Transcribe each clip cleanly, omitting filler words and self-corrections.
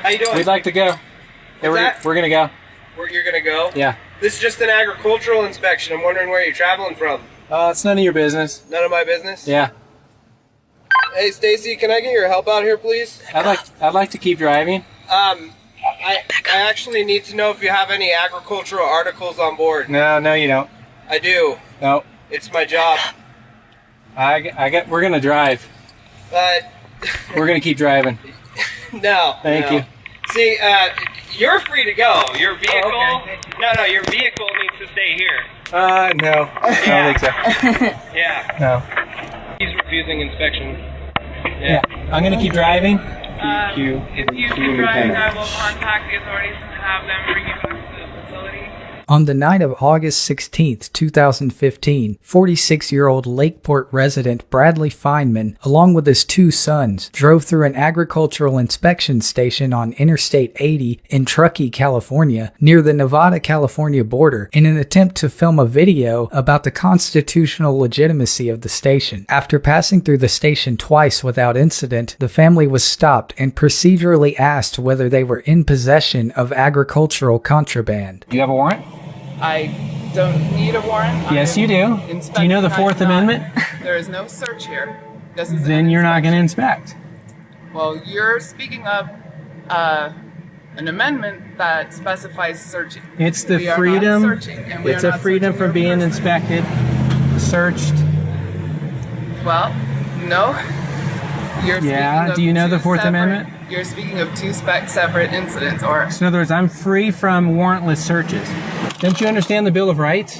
How you doing? We'd like to go. Yeah, we're gonna go. Where you're gonna go? Yeah. This is just an agricultural inspection. I'm wondering where you're traveling from. It's none of your business. None of my business? Yeah. Hey, Stacy, can I get your help out here, please? I'd like to keep driving. I actually need to know if you have any agricultural articles on board. No, you don't. I do. No. It's my job. We're gonna drive. We're gonna keep driving. No. Thank you. See, you're free to go. Your vehicle. Oh, okay. No, your vehicle needs to stay here. No. I don't think so. Yeah. No. He's refusing inspection. Yeah. I'm gonna keep driving. If you keep driving, I will contact the authorities and have them bring you back to the facility. On the night of August 16th, 2015, 46-year-old Lakeport resident Bradley Feynman, along with his two sons, drove through an agricultural inspection station on Interstate 80 in Truckee, California, near the Nevada-California border, in an attempt to film a video about the constitutional legitimacy of the station. After passing through the station twice without incident, the family was stopped and procedurally asked whether they were in possession of agricultural contraband. Do you have a warrant? I don't need a warrant. Yes, you do. Do you know the Fourth Amendment? There is no search here. This is Then you're not going to inspect. Well, you're speaking of an amendment that specifies searching. It's the We are freedom. not searching, and we It's are a not freedom searching from your being person. inspected, searched. Well, no. You're Yeah, speaking of do you know the two Fourth separate- Amendment? You're speaking of two separate incidents, or So in other words, I'm free from warrantless searches. Don't you understand the Bill of Rights?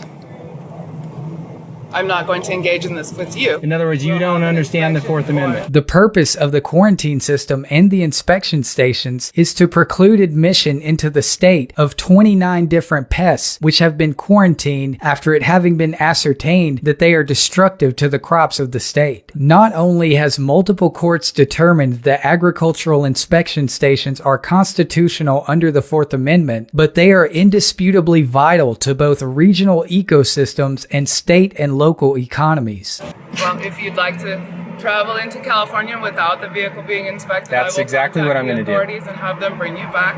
I'm not going to engage in this with you. In other words, you We'll don't have an understand the inspection Fourth for Amendment. it. The purpose of the quarantine system and the inspection stations is to preclude admission into the state of 29 different pests which have been quarantined after it having been ascertained that they are destructive to the crops of the state. Not only has multiple courts determined that agricultural inspection stations are constitutional under the Fourth Amendment, but they are indisputably vital to both regional ecosystems and state and local economies. Well, if you'd like to travel into California without the vehicle being inspected, That's I will exactly contact what I'm the gonna do. authorities and have them bring you back,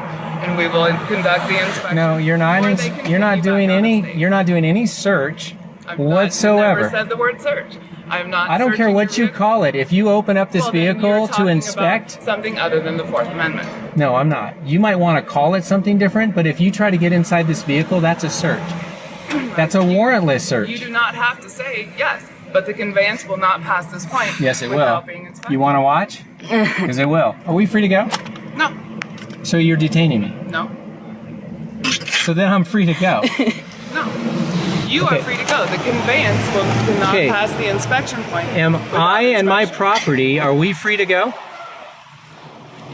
and we will conduct the inspection. No, you're not. Or they can You're not take you doing back out of any. state. You're not doing any search I've not- whatsoever. never said the word search. I'm not. I don't care searching what your you vehicle. call it. If you open up this Well, then you're vehicle to talking inspect, about something other than the Fourth Amendment. no, I'm not. You might want to call it something different, but if you try to get inside this vehicle, that's a search. That's a warrantless search. You do not have to say yes, but the conveyance will not pass this point. Yes, it will. without being inspected. You want to watch? Because it will. Are we free to go? No, So you're detaining me. no, So then I'm free to go. no. You Okay. are free to go. The conveyance will not Okay. pass the inspection point. Am without I and my inspection. property, are we free to go?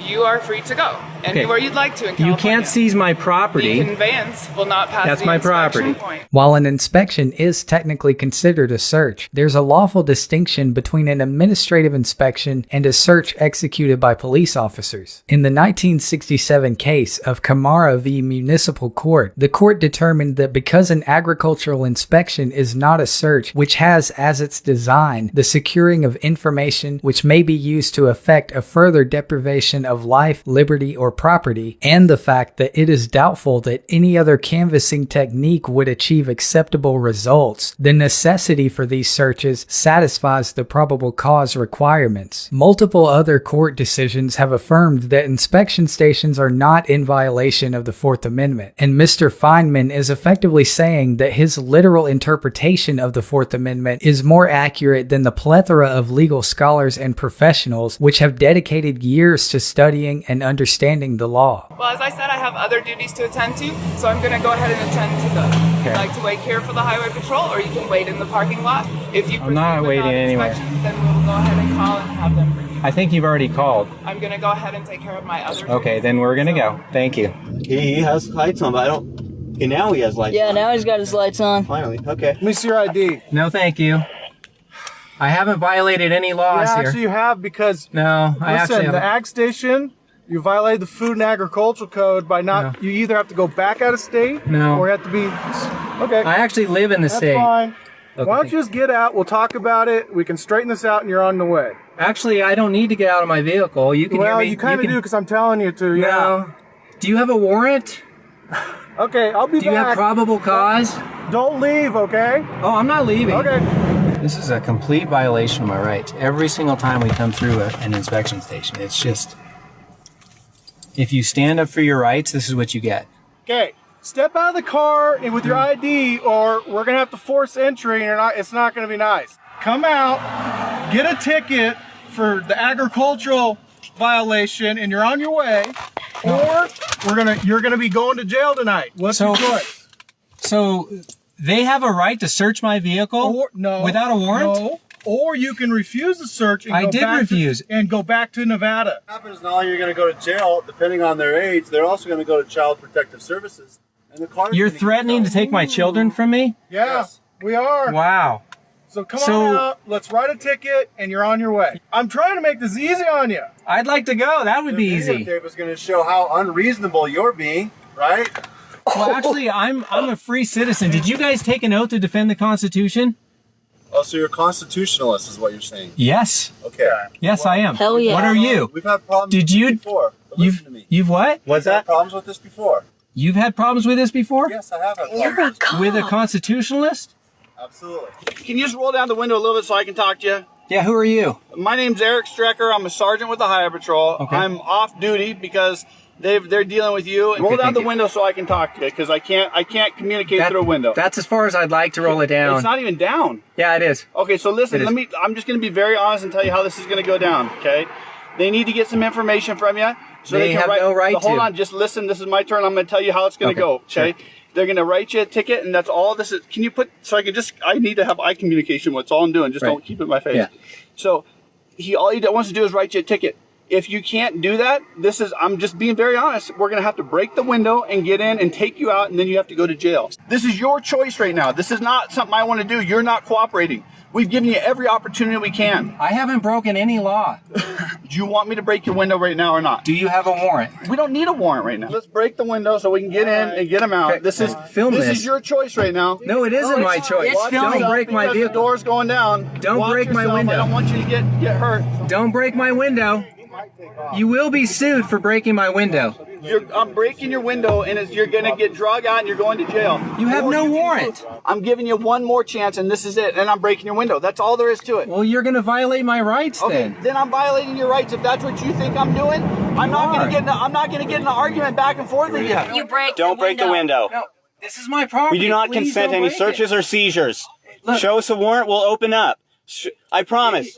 You are free to go anywhere you'd like to in California. You can't seize my The property. conveyance will not pass That's the my inspection property. point. While an inspection is technically considered a search, there's a lawful distinction between an administrative inspection and a search executed by police officers. In the 1967 case of Camara v. Municipal Court, the court determined that because an agricultural inspection is not a search which has as its design the securing of information which may be used to effect a further deprivation of life, liberty, or property, and the fact that it is doubtful that any other canvassing technique would achieve acceptable results, the necessity for these searches satisfies the probable cause requirements. Multiple other court decisions have affirmed that inspection stations are not in violation of the Fourth Amendment, and Mr. Feynman is effectively saying that his literal interpretation of the Fourth Amendment is more accurate than the plethora of legal scholars and professionals which have dedicated years to studying and understanding the law. Well, as I said, I have other duties to attend to, so I'm going to go ahead and attend to those. Okay. You'd like to wait here for the highway patrol, or you can wait in the parking lot. If you I'm not proceed waiting without anywhere. inspection, then we'll go ahead and call and have them bring you. I think you've already called. I'm going to go ahead and take care of my other Okay, duties. then we're going to go. Thank you. He has lights on, but I don't. Okay, now he has lights Yeah, on. now he's got his lights on. Finally. Okay. Let me see your ID. No, thank you. I haven't violated any laws Yeah, here. actually you have, because No, I actually listen, the haven't. ag station, you violated the Food and Agricultural Code by not. No. You either have to go back out of state, No. or you have to be. Okay, I actually live in the that's state. fine. Okay. Why don't you just get out? We'll talk about it. We can straighten this out, and you're on the way. Actually, I don't need to get out of my vehicle. You can hear Well, me. you kind of do because I'm telling you to. Yeah. No. Do you have a warrant? Okay, I'll be Do you have back. probable cause? Don't leave, okay? Oh, I'm not leaving. Okay. This is a complete violation of my rights. Every single time we come through an inspection station, it's just, if you stand up for your rights, this is what you get. Okay. Step out of the car and with your ID, or we're gonna have to force entry, and it's not gonna be nice. Come out, get a ticket for the agricultural violation, and you're on your way. Or you're gonna be going to jail tonight. What's your choice? So they have a right to search my vehicle without a warrant? No. Or you can refuse the search and go back to Nevada. What happens now? You're going to go to jail. Depending on their age, they're also going to go to Child Protective Services. And the car. You're threatening to take my children from me? Yes, we are. Wow. So come on out, let's write a ticket, and you're on your way. I'm trying to make this easy on you. I'd like to go. That would be easy. The videotape is going to show how unreasonable you're being, right? Well, actually, I'm a free citizen. Did you guys take an oath to defend the Constitution? Oh, so you're a constitutionalist is what you're saying? Yes. Okay. Yes, I am. Hell yeah. What are you? We've had problems Did you? before. But listen to me. You've what? What's that? Problems with this before? You've had problems with this before? Yes, I have had problems. You're a cop. With a constitutionalist? Absolutely. Can you just roll down the window a little bit so I can talk to you? Yeah, who are you? My name's Eric Strecker. I'm a sergeant with the Highway Patrol. Okay. I'm off duty because they're dealing with you. Roll down the window so I can talk to you because I can't communicate through a window. That's as far as I'd like to roll it down. It's not even down. Yeah, it is. Okay, so listen, I'm just going to be very honest and tell you how this is going to go down, okay? They need to get some information from you. So They can have write, no right Hold to. on, just listen. This is my turn. I'm going to tell you how it's going to go, okay? Sure. They're going to write you a ticket, and that's all this is. Can you put, so I need to have eye communication. What's all I'm doing. Just don't keep it in my face. Yeah. So all he wants to do is write you a ticket. If you can't do that, I'm just being very honest. We're going to have to break the window and get in and take you out, and then you have to go to jail. This is your choice right now. This is not something I want to do. You're not cooperating. We've given you every opportunity we can. I haven't broken any law. Do you want me to break your window right now or not? Do you have a warrant? We don't need a warrant right now. Let's break the window so we can get in and get them out. Okay. This Film this. is your choice right now. No, it isn't my choice. Don't break my The vehicle. door's going down. Don't Watch break my yourself. window. I don't want you to get hurt. Don't break my window. You will be sued for breaking my window. I'm breaking your window, and you're going to get drug out, and you're going to jail. You have no warrant. I'm giving you one more chance, and this is it. And I'm breaking your window. That's all there is to it. Well, you're going to violate my rights then. Then I'm violating your rights. If that's what you think I'm doing, I'm not going to get in an argument back and forth with you. Don't break the window. No, this is my property. We do not Please consent to don't any break searches it. or seizures. Look. Show us a warrant, we'll open up. I promise.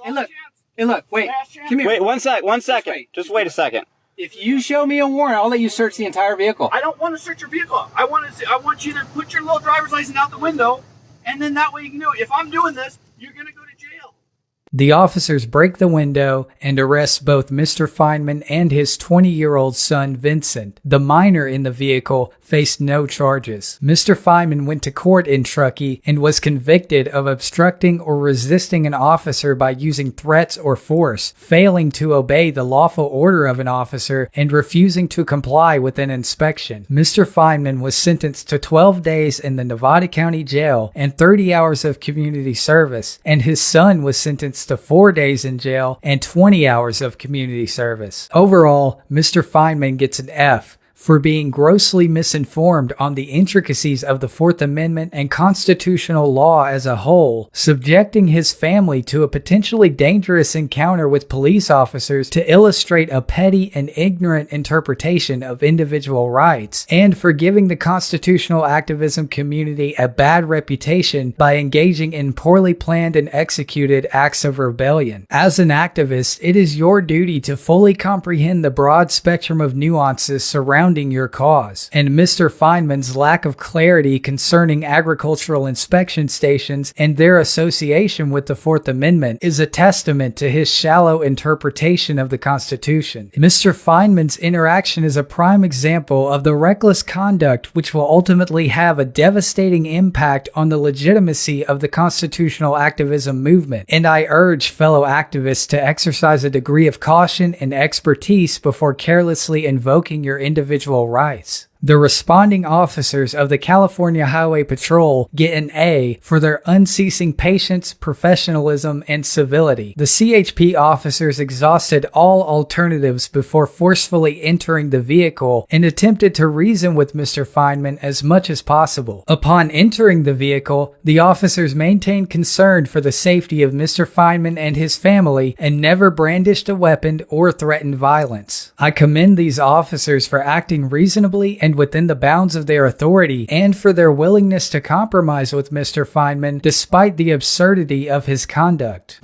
Hey, look, wait. Come here. Wait, one second. wait. Just wait a second. If you show me a warrant, I'll let you search the entire vehicle. I don't want to search your vehicle. I want you to put your little driver's license out the window, and then that way you can do it. If I'm doing this, you're going to go to jail. The officers break the window and arrest both Mr. Feynman and his 20-year-old son, Vincent. The minor in the vehicle faced no charges. Mr. Feynman went to court in Truckee and was convicted of obstructing or resisting an officer by using threats or force, failing to obey the lawful order of an officer, and refusing to comply with an inspection. Mr. Feynman was sentenced to 12 days in the Nevada County Jail and 30 hours of community service, and his son was sentenced to 4 days in jail and 20 hours of community service. Overall, Mr. Feynman gets an F for being grossly misinformed on the intricacies of the Fourth Amendment and constitutional law as a whole, subjecting his family to a potentially dangerous encounter with police officers to illustrate a petty and ignorant interpretation of individual rights, and for giving the constitutional activism community a bad reputation by engaging in poorly planned and executed acts of rebellion. As an activist, it is your duty to fully comprehend the broad spectrum of nuances surrounding your cause, and Mr. Feynman's lack of clarity concerning agricultural inspection stations and their association with the Fourth Amendment is a testament to his shallow interpretation of the Constitution. Mr. Feynman's interaction is a prime example of the reckless conduct which will ultimately have a devastating impact on the legitimacy of the constitutional activism movement, and I urge fellow activists to exercise a degree of caution and expertise before carelessly invoking your individual rights. The responding officers of the California Highway Patrol get an A for their unceasing patience, professionalism, and civility. The CHP officers exhausted all alternatives before forcefully entering the vehicle and attempted to reason with Mr. Feynman as much as possible. Upon entering the vehicle, the officers maintained concern for the safety of Mr. Feynman and his family and never brandished a weapon or threatened violence. I commend these officers for acting reasonably and within the bounds of their authority and for their willingness to compromise with Mr. Feynman despite the absurdity of his conduct.